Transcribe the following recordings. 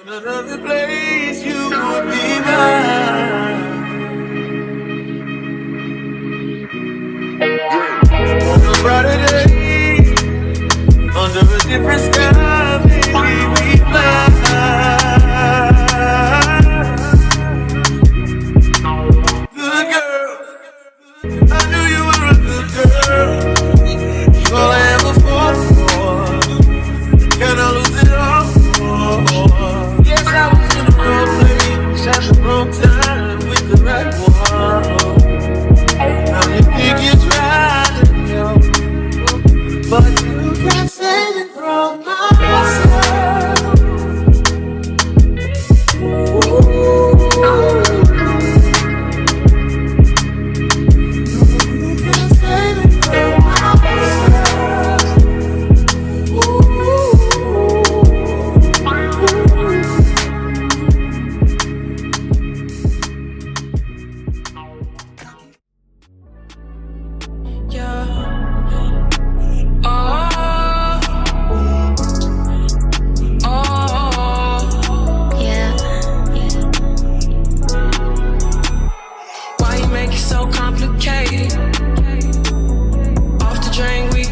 In another place you would be mine. On a brighter day, under a different sky, maybe we fly. Good girl, I knew you were a good girl. You're all I ever fought for. Can I lose it all? Yes, I was in the wrong place at the wrong time with the right one. Now you think you tried it, yo, but you can't save it from myself. You can't save it from myself.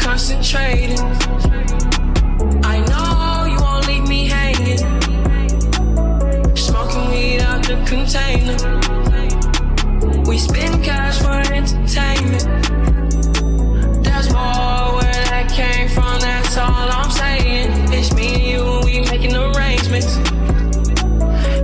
Concentrating. I know you won't leave me hanging. Smoking weed out the container. We spend cash for entertainment. There's more where that came from, that's all I'm saying. It's me and you, we making arrangements.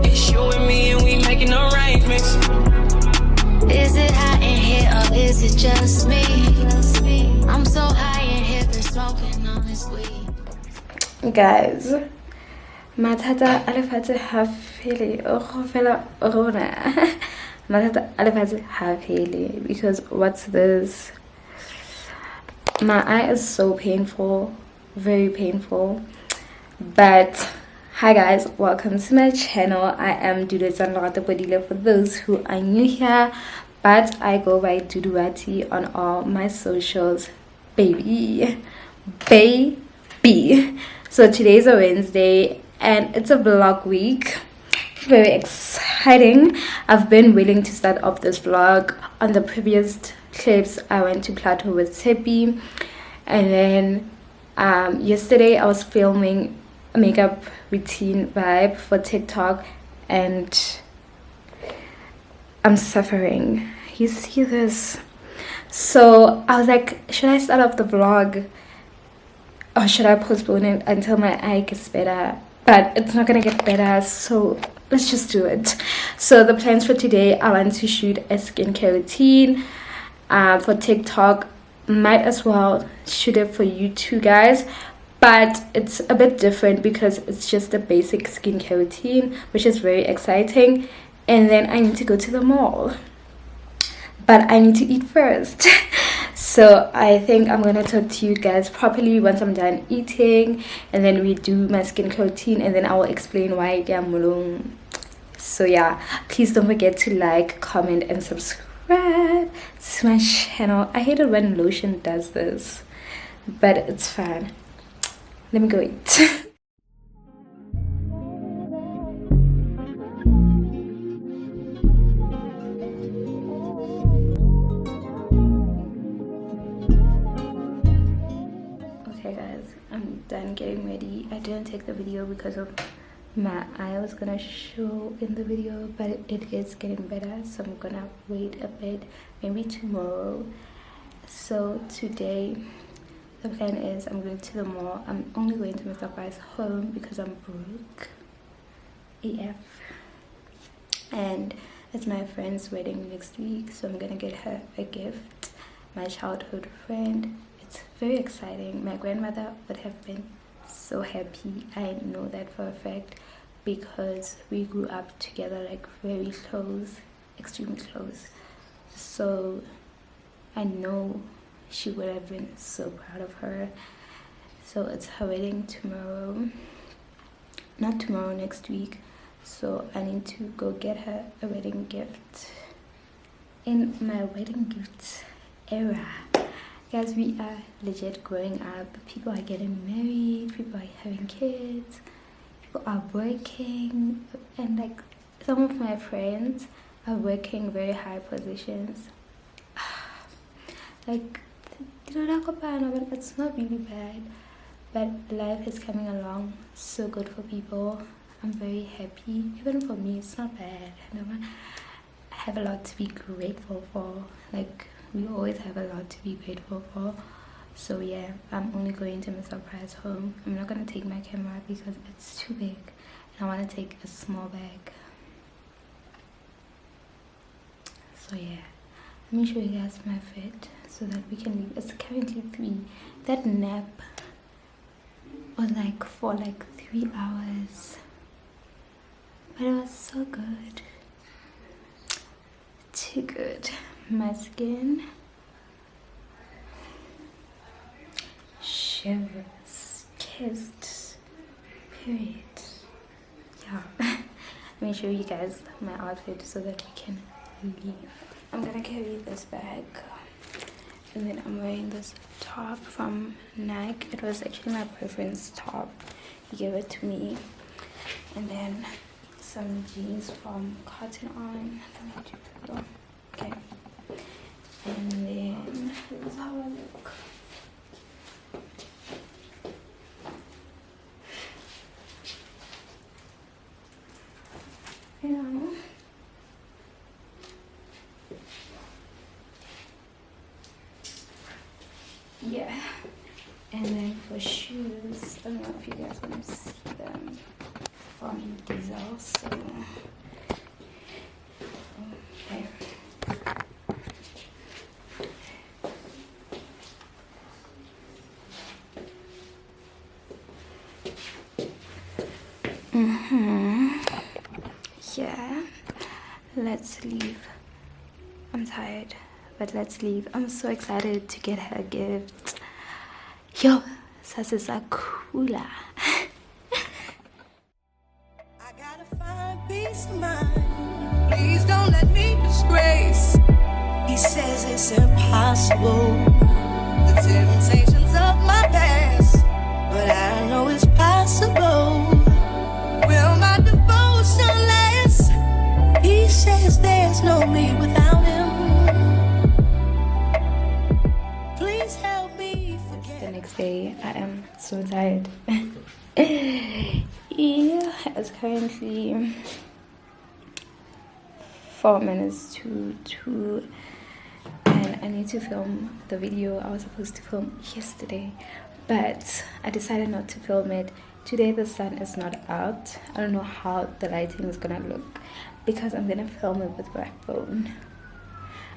It's you and me and we making arrangements. Is it hot in here or is it just me? I'm so high in here, they're smoking on this weed. Guys, mathata a lefatshe ha fele o fela rona. Mathata a lefatshe ha fele because what's this? My eye is so painful, very painful. But hi guys, welcome to my channel. I am duduratii for those who are new here, but I go by duduratii on all my socials. Baby. So today's a Wednesday and it's a vlog week. Very exciting. I've been willing to start off this vlog. On the previous clips I went to Plateau with Tepi, and then yesterday I was filming a makeup routine vibe for TikTok and I'm suffering. You see this? So I was like, should I start off the vlog or should I postpone it until my eye gets better? But it's not gonna get better, so let's just do it. So the plans for today, I want to shoot a skincare routine for TikTok. Might as well shoot it for you too, guys. But it's a bit different because it's just a basic skincare routine, which is very exciting. And then I need to go to the mall, but I need to eat first. So I think I'm gonna talk to you guys properly once I'm done eating, and then we do my skincare routine, and then I will explain why I'm mulung. So yeah, please don't forget to like, comment and subscribe to my channel. I hate it when lotion does this, but it's fine. Let me go eat. Okay guys, I'm done getting ready. I didn't take the video because of my eye was gonna show in the video, but it is getting better, so I'm gonna wait a bit, maybe tomorrow. So today the plan is I'm going to the mall. I'm only going to Mr. Price's home because I'm broke AF, and it's my friend's wedding next week, so I'm gonna get her a gift, my childhood friend. It's very exciting. My grandmother would have been so happy. I know that for a fact because we grew up together, like very close, extremely close. So I know she would have been so proud of her. So it's her wedding tomorrow, not tomorrow, next week. So I need to go get her a wedding gift in my wedding gift era. Guys, we are legit growing up. People are getting married, people are having kids. who are working, and like some of my friends are working very high positions. Like, but it's not really bad, but life is coming along so good for people. I'm very happy. Even for me, it's not bad. I have a lot to be grateful for. Like, we always have a lot to be grateful for. So yeah, I'm only going to my surprise home. I'm not gonna take my camera because it's too big, and I want to take a small bag. So yeah, let me show you guys my fit so that we can leave. It's currently 3. That nap was like for like 3 hours, but it was so good. Too good. My skin shivers, kissed, period. Yeah. Let me show you guys my outfit so that we can leave. I'm gonna carry this bag, and then I'm wearing this top from Nike. It was actually my boyfriend's top. He gave it to me. And then some jeans from Cotton On. Okay. And then this is how I look. Yeah. And then for shoes, I don't know if you guys want to see them, from Diesel. So okay. Yeah, let's leave. I'm tired, but let's leave. I'm so excited to get her gift. Yo, sasisakula. I gotta find peace of mind. Please don't let me disgrace. He says it's impossible. The temptations of my past, but I know it's possible. Will my devotion last? He says there's no me without him. Please help me forget. The next day, I am so tired. Yeah, it's currently 4 minutes to 2, and I need to film the video I was supposed to film yesterday, but I decided not to film it today. The sun is not out. I don't know how the lighting is gonna look because I'm gonna film it with my phone,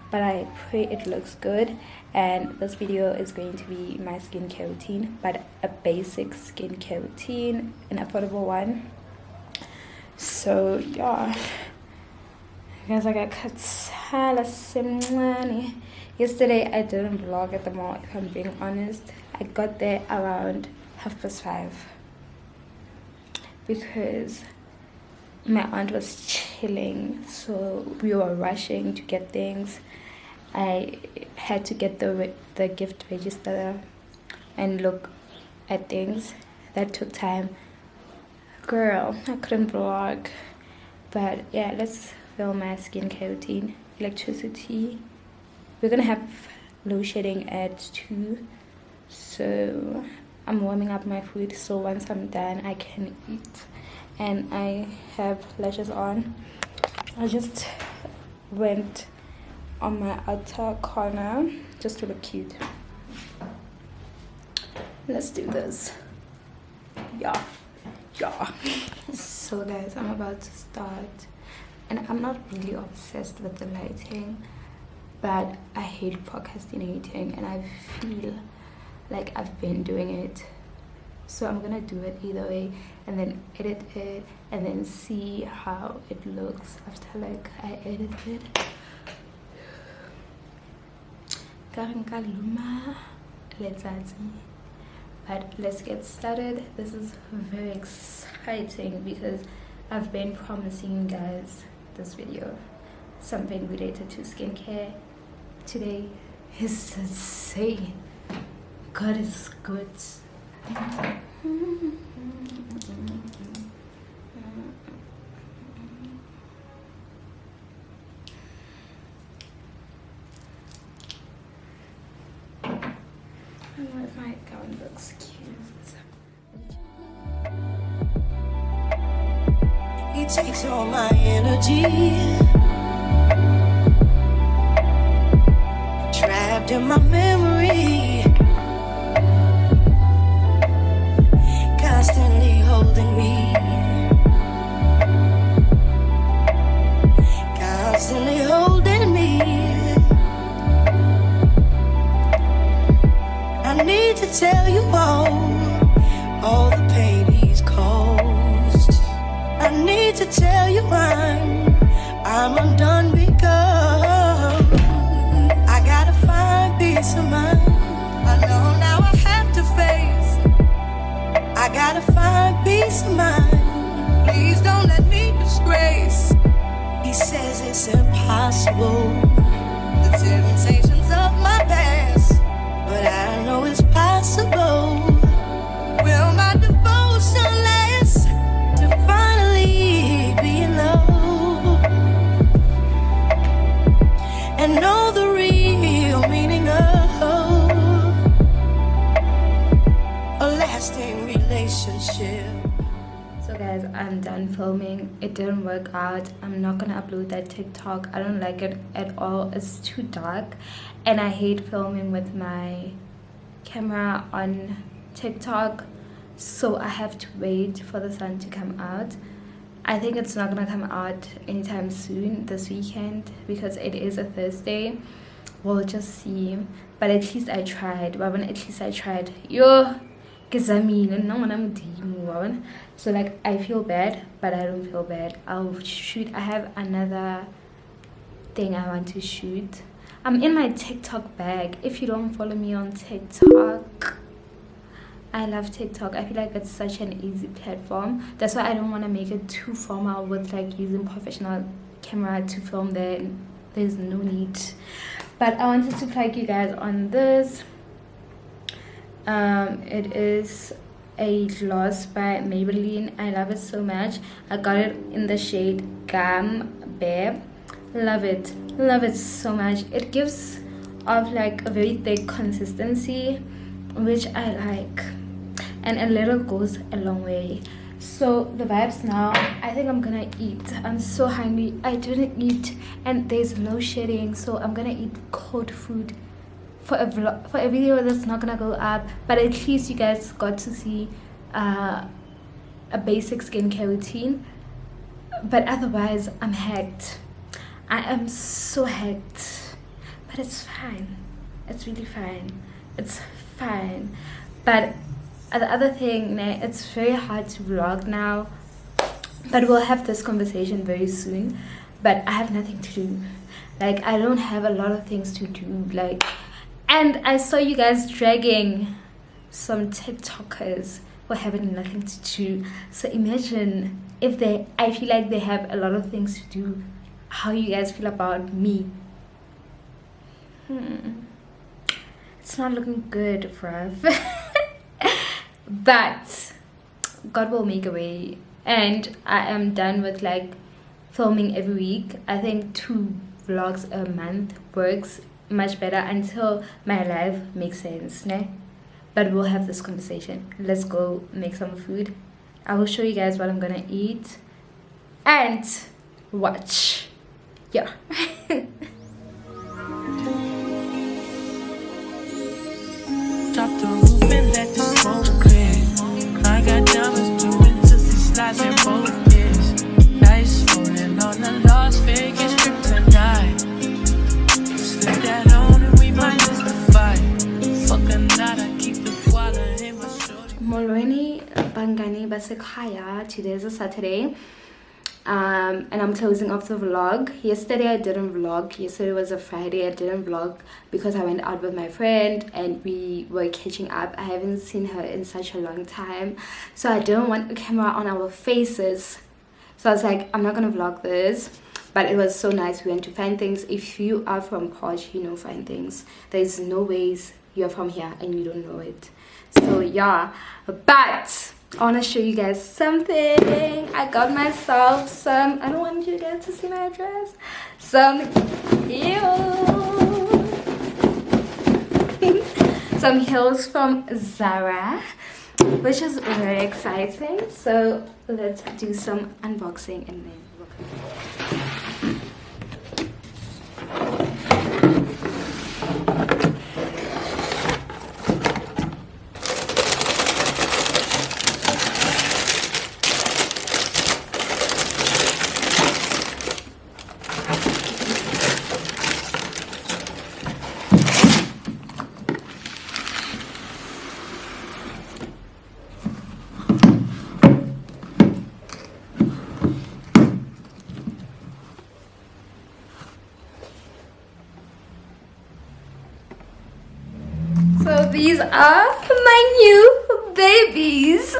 but I pray it looks good. And this video is going to be my skincare routine, but a basic skincare routine, an affordable one. So yeah, guys, I got kathala semncane. Yesterday I didn't vlog at the mall, if I'm being honest. I got there around 5:30 because my aunt was chilling, so we were rushing to get things. I had to get the gift register and look at things. That took time. Girl, I couldn't vlog. But yeah, let's film my skincare routine. Electricity. We're gonna have load shedding at 2. So I'm warming up my food, so once I'm done I can eat. And I have lashes on. I just went on my outer corner just to look cute. Let's do this. Yeah. So guys, I'm about to start, and I'm not really obsessed with the lighting, but I hate procrastinating, and I feel like I've been doing it. So I'm gonna do it either way, and then edit it, and then see how it looks after like I edit it. But let's get started. This is very exciting because I've been promising you guys this video, something related to skincare. Today is insane. God is good. looks cute. He takes all my energy, trapped in my memory, constantly holding me, constantly holding me. I need to tell you all the pain he's caused. I need to tell you I'm undone because I gotta find peace of mind. I know now I have to face. I gotta find peace of mind. Please don't let me disgrace. He says it's impossible. The temptations of my past, but I know it's possible. Will my devotion last to finally be in love and know the real meaning of a lasting relationship? So guys, I'm done filming. It didn't work out. I'm not gonna upload that TikTok. I don't like it at all. It's too dark and I hate filming with my camera on TikTok, so I have to wait for the sun to come out. I think it's not gonna come out anytime soon this weekend because it is a Thursday. We'll just see, but at least I tried. At least I tried. Yo, so like I feel bad, but I don't feel bad. I'll shoot. I have another thing I want to shoot. I'm in my TikTok bag. If you don't follow me on TikTok, I love TikTok. I feel like it's such an easy platform. That's why I don't want to make it too formal with like using professional camera to film there. There's no need. But I wanted to plug you guys on this. It is a gloss by Maybelline. I love it so much. I got it in the shade Gum Bear. Love it so much. It gives off like a very thick consistency, which I like, and a little goes a long way. So the vibes now. I think I'm gonna eat. I'm so hungry. I didn't eat and there's no shedding, so I'm gonna eat cold food for a vlog, for a video that's not gonna go up, but at least you guys got to see a basic skincare routine. But otherwise I'm hacked. I am so hacked, but it's fine. It's really fine. It's fine. But the other thing, it's very hard to vlog now, but we'll have this conversation very soon. But I have nothing to do. Like, I don't have a lot of things to do. Like, and I saw you guys dragging some TikTokers who are having nothing to do. So imagine if I feel like they have a lot of things to do, how you guys feel about me. It's not looking good, bruv. But God will make a way, and I am done with like filming every week. I think 2 vlogs a month works much better until my life makes sense, ne? But we'll have this conversation. Let's go make some food. I will show you guys what I'm gonna eat and watch. Yeah. Drop the roof and let the smoke clear. I got diamonds doing just these slides in both ears. Dice rolling on the Las Vegas strip tonight. Slip that on and we might miss the fight. Fuck a night, I keep the koala in my shorty. Molweni Bangani Basekhaya. Today is a Saturday. And I'm closing off the vlog. Yesterday I didn't vlog. Yesterday was a Friday. I didn't vlog because I went out with my friend and we were catching up. I haven't seen her in such a long time, so I didn't want a camera on our faces. So I was like, I'm not gonna vlog this. But it was so nice. We went to Find Things. If you are from Posh, you know Find Things. There's no ways you're from here and you don't know it. So yeah, but I want to show you guys something. I got myself some, I don't want you guys to see my dress, some some heels from Zara, which is very exciting. So let's do some unboxing and then look. So these are my new babies.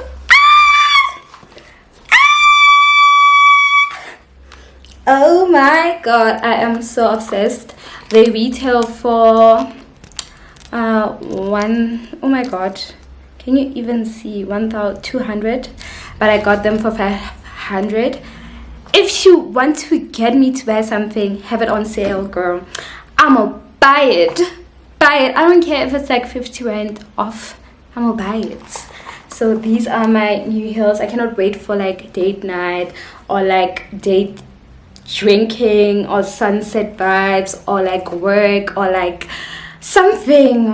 Oh my god, I am so obsessed. They retail for oh my god, can you even see 1,200, but I got them for 500. If you want to get me to buy something, have it on sale, girl. I'ma buy it. I don't care if it's like 50 rand off. I'm gonna buy it. So these are my new heels. I cannot wait for like date night or like date drinking or sunset vibes or like work or like something.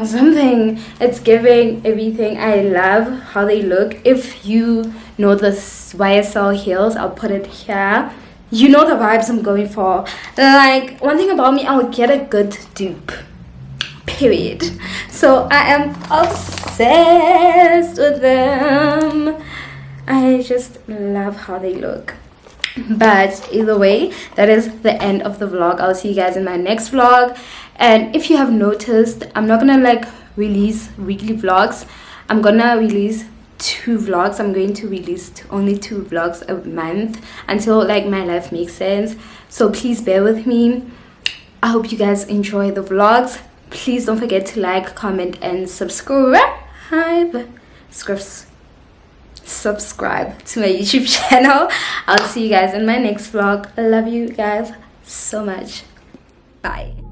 It's giving everything. I love how they look. If you know the YSL heels, I'll put it here. You know the vibes I'm going for. Like, one thing about me, I'll get a good dupe, period. So I am obsessed with them. I just love how they look. But either way, that is the end of the vlog. I'll see you guys in my next vlog. And if you have noticed, I'm not gonna like release weekly vlogs. I'm gonna release 2 vlogs. I'm going to release only 2 vlogs a month until like my life makes sense. So please bear with me. I hope you guys enjoy the vlogs. Please don't forget to like, comment, and subscribe to my YouTube channel. I'll see you guys in my next vlog. I love you guys so much. Bye.